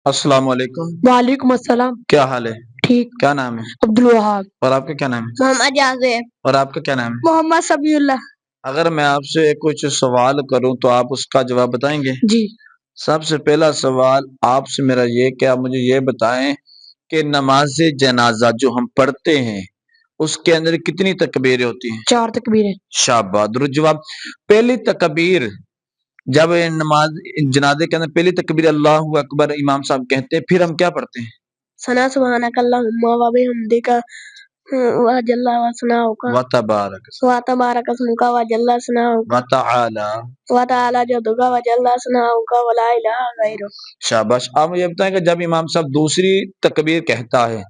अस्सलाम वालेकुम। वालेकुम अस्सलाम। क्या हाल है? ठीक। क्या नाम है? अब्दुल वहाब। और आपका क्या नाम है? मोहम्मद जाज़ेब। और आपका क्या नाम है? मोहम्मद समीउल्लाह। अगर मैं आपसे कुछ सवाल करूं तो आप उसका जवाब बताएंगे? जी। सबसे पहला सवाल आपसे मेरा ये कि आप मुझे ये बताएं कि नमाज जनाजा जो हम पढ़ते हैं उसके अंदर कितनी तकबीरें होती हैं? 4 तकबीरें। शाबाश, दुरुस्त जवाब। पहली तकबीर जब नमाज जनाजे के अंदर पहली तकबीर अल्लाहु अकबर इमाम साहब कहते हैं, फिर हम क्या पढ़ते हैं? सना सुबहानक अल्लाहुम्मा व बिहम्दिका व जल्ला व सनाउका व तबारक व तबारक अस्मुका व जल्ला सनाउका व तआला। व तआला जद्दुका व जल्ला सनाउका व ला इलाहा गैरुक। शाबाश। आप मुझे बताएं कि जब इमाम साहब दूसरी तकबीर कहता है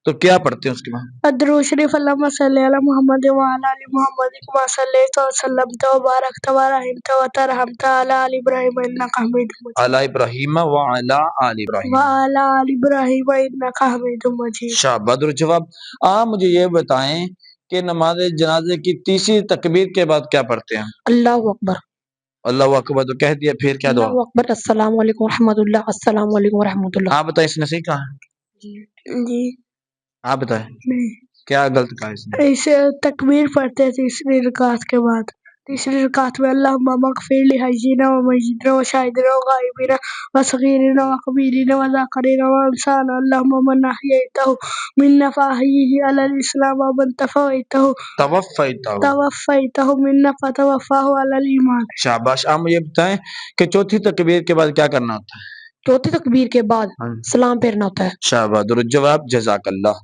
तो क्या पढ़ते हैं उसके बाद? अदरूद शरीफ अल्लाहुम्मा सल्ली अला मुहम्मद व अला आलि मुहम्मद कमा सल्लैता व सल्लमता व बारकता व रहमता व तरहमता अला आलि इब्राहीम इन्नका हमीदुम मजीद। अला इब्राहीम व अला आलि इब्राहीम। व अला आलि इब्राहीम इन्नका हमीदुम मजीद। शाबाश, दुरुस्त जवाब। आप मुझे ये बताएं कि नमाज जनाजे की तीसरी तकबीर के बाद क्या पढ़ते हैं? अल्लाहु अकबर। अल्लाहु अकबर तो कह दिया, फिर क्या दुआ? अल्लाहु अकबर अस्सलाम वालेकुम रहमतुल्लाह। अस्सलाम वालेकुम रहमतुल्लाह। आप बताएं, इसने सही कहा? जी। आप बताएं नहीं, क्या गलत कहा इसने? ऐसे तकबीर पढ़ते हैं तीसरी रकात के बाद। तीसरी रकात में अल्लाहुम्मा मगफिर लि हय्यिना व मय्यितना व शाहिदिना व गायबिना व सगीरिना व कबीरिना व ज़ाकिरिना व अंसाना अल्लाहुम्मा मन अहयैतहु मिन्ना फअहयिही अलल इस्लाम व मन तवफ़्फ़ैतहु मिन्ना फ़तवफ़्फ़ाहु अलल ईमान। शाबाश। आप मुझे बताएं कि चौथी तकबीर के बाद क्या करना होता है? चौथी तकबीर के बाद हाँ। सलाम फेरना होता है। शाबाश, दुरुस्त जवाब, जज़ाकल्लाह।